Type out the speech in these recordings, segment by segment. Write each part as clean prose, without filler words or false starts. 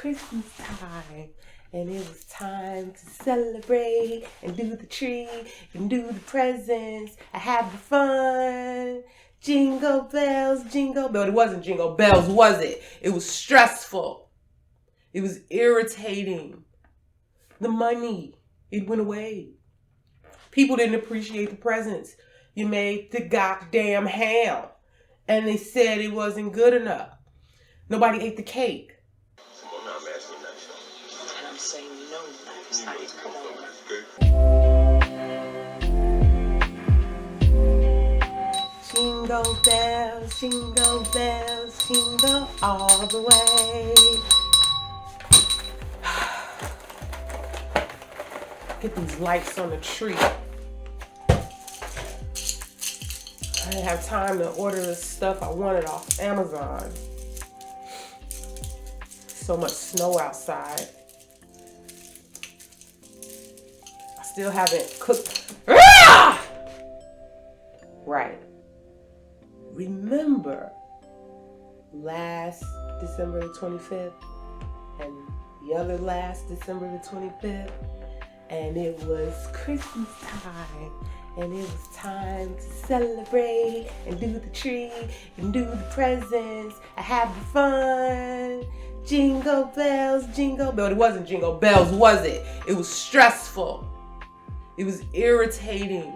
Christmas time, and it was time to celebrate and do the tree and do the presents. I had the fun. Jingle bells, jingle bells. It wasn't jingle bells, was it? It was stressful. It was irritating. The money, it went away. People didn't appreciate the presents. You made the goddamn ham, and they said it wasn't good enough. Nobody ate the cake. Well, now I'm asking you nice. And I'm saying no nice. I mean, come on. Jingle bells, jingle all the way. Get these lights on the tree. I didn't have time to order the stuff I wanted off Amazon. So much snow outside. I still haven't cooked. Ah! Right. Remember last December the 25th and the other last December the 25th, and it was Christmas time, and it was time to celebrate and do the tree and do the presents. I had the fun. Jingle bells, jingle bells. It wasn't jingle bells, was it? It was stressful. It was irritating.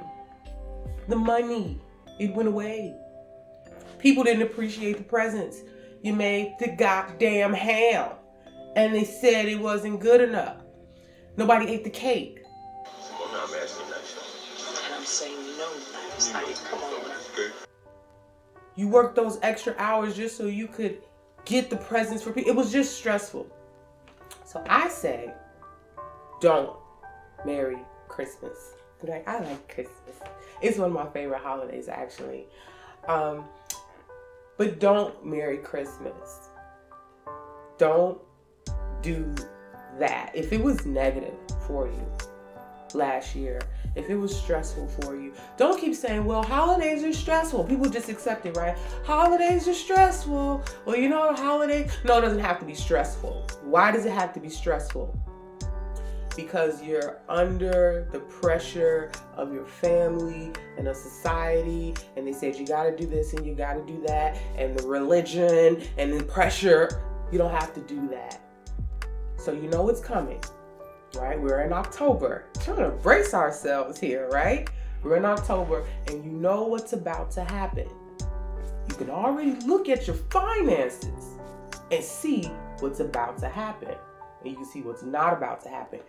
The money, it went away. People didn't appreciate the presents. You made the goddamn ham, and they said it wasn't good enough. Nobody ate the cake. Well, now I'm asking you nice. And I'm saying no nice. I mean, come on. You worked those extra hours just so you could get the presents for people. It was just stressful. So I say, don't marry Christmas. Like, I like Christmas. It's one of my favorite holidays, actually. But don't marry Christmas. Don't do that. If it was negative for you last year, if it was stressful for you, don't keep saying, well, holidays are stressful. People just accept it, right? Holidays are stressful. Well, you know, holiday. No, it doesn't have to be stressful. Why does it have to be stressful? Because you're under the pressure of your family and of society, and they said you gotta do this and you gotta do that, and the religion and the pressure. You don't have to do that. So you know it's coming, right? We're in October. Trying to brace ourselves here, right? We're in October, and you know what's about to happen. You can already look at your finances and see what's about to happen, and you can see what's not about to happen.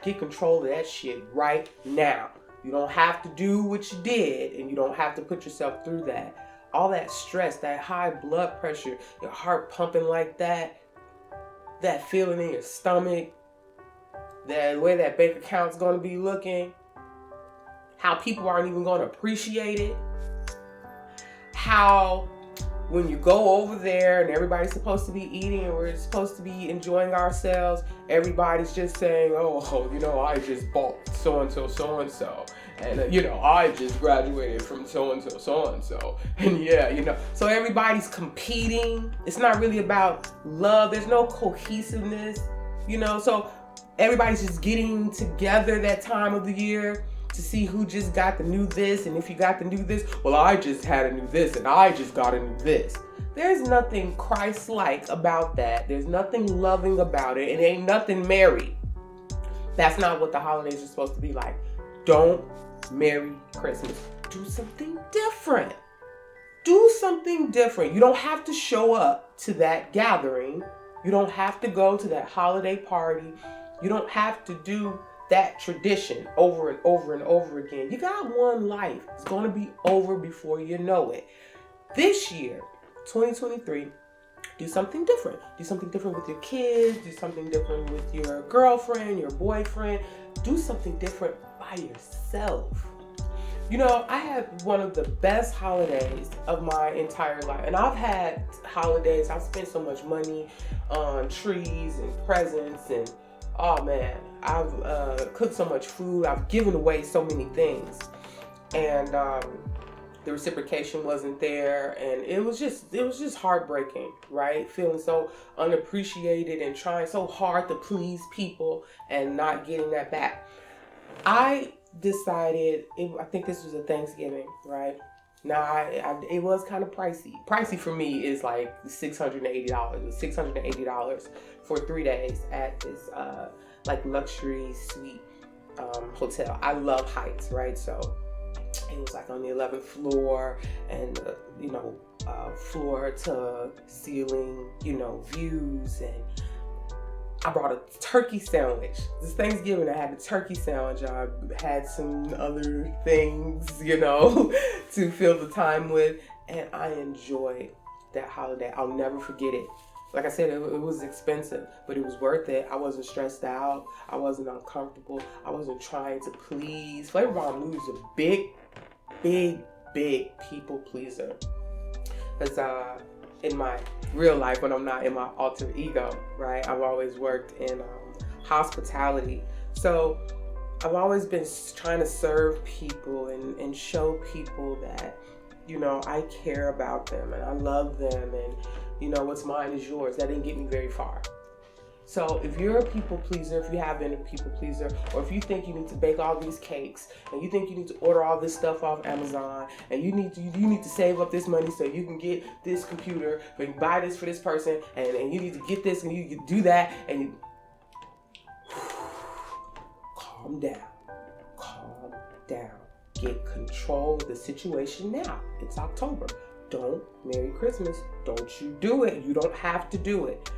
Get control of that shit right now. You don't have to do what you did, and you don't have to put yourself through that. All that stress, that high blood pressure, your heart pumping like that feeling in your stomach, the way that bank account's going to be looking, how people aren't even going to appreciate it, how when you go over there and everybody's supposed to be eating and we're supposed to be enjoying ourselves, everybody's just saying, oh, you know, I just bought so-and-so, so-and-so. And, you know, I just graduated from so-and-so, so-and-so. And yeah, you know, so everybody's competing. It's not really about love. There's no cohesiveness, you know, so everybody's just getting together that time of the year to see who just got the new this, and if you got the new this, well, I just had a new this, and I just got a new this. There's nothing Christ-like about that. There's nothing loving about it. It ain't nothing merry. That's not what the holidays are supposed to be like. Don't marry Christmas. Do something different. Do something different. You don't have to show up to that gathering. You don't have to go to that holiday party. You don't have to do that tradition over and over and over again. You got one life. It's going to be over before you know it. This year, 2023, do something different. Do something different with your kids. Do something different with your girlfriend, your boyfriend. Do something different by yourself. You know, I had one of the best holidays of my entire life. And I've had holidays, I've spent so much money on trees and presents, and oh man, I've cooked so much food. I've given away so many things. And the reciprocation wasn't there, and it was just heartbreaking, right? Feeling so unappreciated and trying so hard to please people and not getting that back. I decided, I think this was a Thanksgiving, right? Now, it was kind of pricey. Pricey for me is like $680. $680 for 3 days at this like luxury suite hotel. I love heights, right? So it was like on the 11th floor, and floor to ceiling, views. And I brought a turkey sandwich. This Thanksgiving, I had a turkey sandwich. I had some other things, to fill the time with. And I enjoyed that holiday. I'll never forget it. Like I said, it was expensive, but it was worth it. I wasn't stressed out. I wasn't uncomfortable. I wasn't trying to please. Flavorbomb Nudie is a big people pleaser. Because in my real life, when I'm not in my alter ego, right? I've always worked in hospitality. So I've always been trying to serve people and show people that, I care about them and I love them, and, what's mine is yours. That didn't get me very far. So if you're a people pleaser, if you have been a people pleaser, or if you think you need to bake all these cakes, and you think you need to order all this stuff off Amazon, and you need to save up this money so you can get this computer, or you buy this for this person, and you need to get this and you can do that, and you calm down. Get control of the situation now. It's October. Don't Merry Christmas. Don't you do it. You don't have to do it.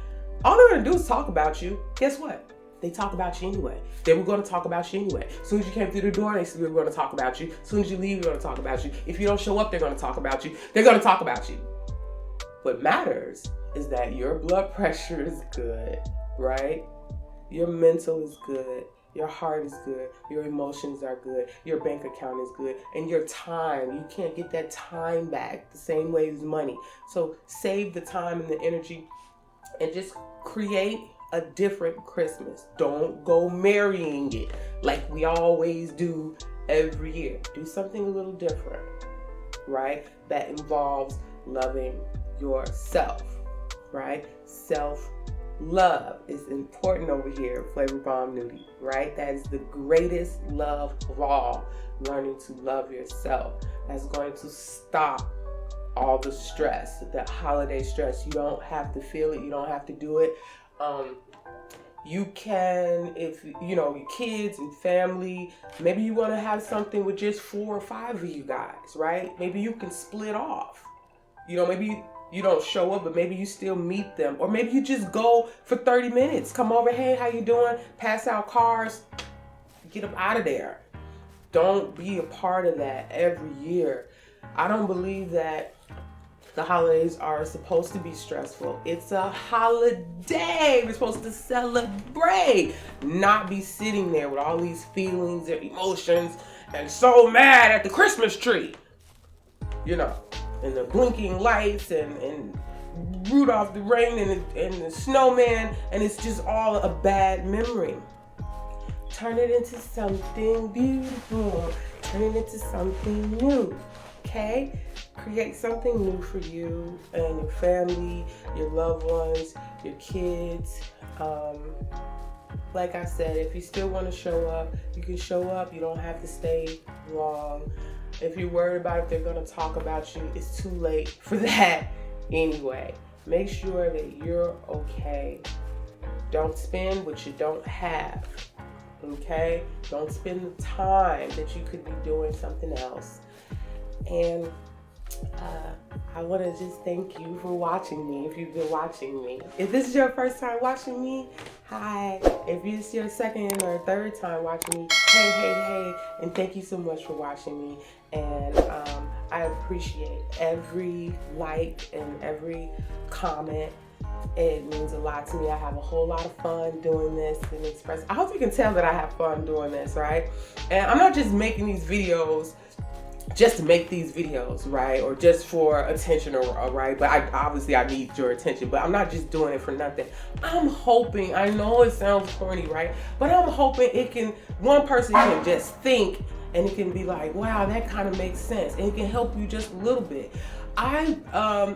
All they're going to do is talk about you. Guess what? They talk about you anyway. They were going to talk about you anyway. As soon as you came through the door, they were going to talk about you. As soon as you leave, they're going to talk about you. If you don't show up, they're going to talk about you. They're going to talk about you. What matters is that your blood pressure is good, right? Your mental is good. Your heart is good. Your emotions are good. Your bank account is good. And your time, you can't get that time back the same way as money. So save the time and the energy and just create a different Christmas. Don't go marrying it like we always do every year. Do something a little different, right? That involves loving yourself, right? Self-love is important over here at Flavorbomb Nudie, right? That is the greatest love of all. Learning to love yourself. That's going to stop all the stress, the holiday stress. You don't have to feel it. You don't have to do it. You can, if your kids and family, maybe you want to have something with just 4 or 5 of you guys, right? Maybe you can split off. Maybe you don't show up, but maybe you still meet them. Or maybe you just go for 30 minutes. Come over, hey, how you doing? Pass out cards, get them out of there. Don't be a part of that every year. I don't believe that the holidays are supposed to be stressful. It's a holiday. We're supposed to celebrate, not be sitting there with all these feelings and emotions and so mad at the Christmas tree, and the blinking lights and Rudolph the rain and the snowman, and it's just all a bad memory. Turn it into something beautiful. Turn it into something new, okay? Create something new for you and your family, your loved ones, your kids. Like I said, if you still want to show up, you can show up. You don't have to stay long. If you're worried about if they're going to talk about you, it's too late for that anyway. Make sure that you're okay. Don't spend what you don't have, okay? Don't spend the time that you could be doing something else. And I want to just thank you for watching me, if you've been watching me. If this is your first time watching me, hi. If this is your second or third time watching me, hey. And thank you so much for watching me. And I appreciate every like and every comment. It means a lot to me. I have a whole lot of fun doing this and express. I hope you can tell that I have fun doing this, right? And I'm not just making these videos just to make these videos, right? Or just for attention, or right? But obviously I need your attention, but I'm not just doing it for nothing. I'm hoping, I know it sounds corny, right? But I'm hoping one person can just think and it can be like, wow, that kind of makes sense, and it can help you just a little bit. I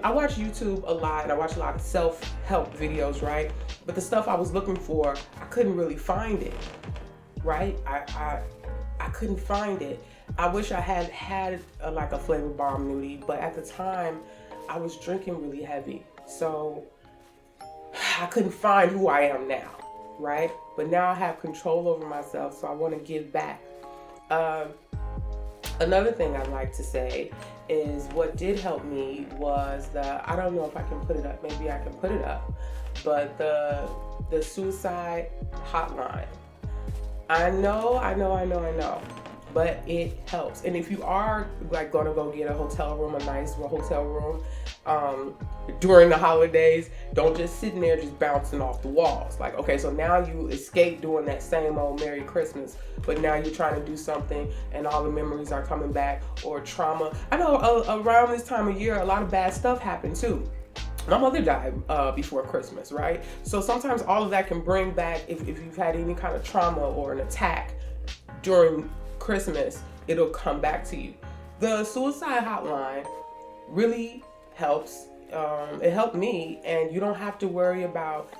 watch YouTube a lot, and I watch a lot of self-help videos, right? But the stuff I was looking for, I couldn't really find it, right? I couldn't find it. I wish I had like a Flavorbomb Nudie, but at the time I was drinking really heavy, so I couldn't find who I am now, right? But now I have control over myself, so I want to give back. Another thing I'd like to say is what did help me was I don't know if I can put it up, maybe I can put it up, but the suicide hotline. I know, but it helps. And if you are like gonna go get a hotel room, a nice hotel room, during the holidays, don't just sitting there just bouncing off the walls. Like, okay, so now you escape doing that same old Merry Christmas, but now you're trying to do something and all the memories are coming back, or trauma. I know around this time of year, a lot of bad stuff happened too. My mother died before Christmas, right? So sometimes all of that can bring back, if you've had any kind of trauma or an attack during Christmas, it'll come back to you. The suicide hotline really helps. It helped me, and you don't have to worry about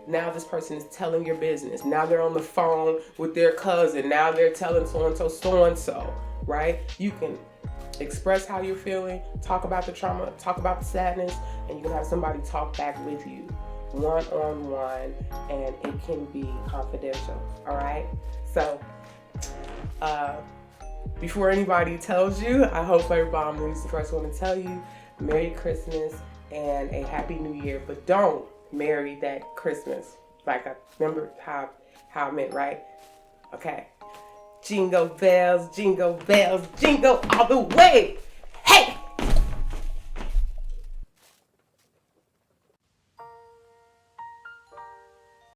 now this person is telling your business. Now they're on the phone with their cousin. Now they're telling so-and-so, right? You can express how you're feeling, talk about the trauma, talk about the sadness, and you can have somebody talk back with you one-on-one, and it can be confidential, all right? So, before anybody tells you, I hope Flavorbomb Nudie is the first one to tell you Merry Christmas and a Happy New Year, but don't marry that Christmas. Like, I remember how I meant, right? Okay. Jingle bells, jingle all the way.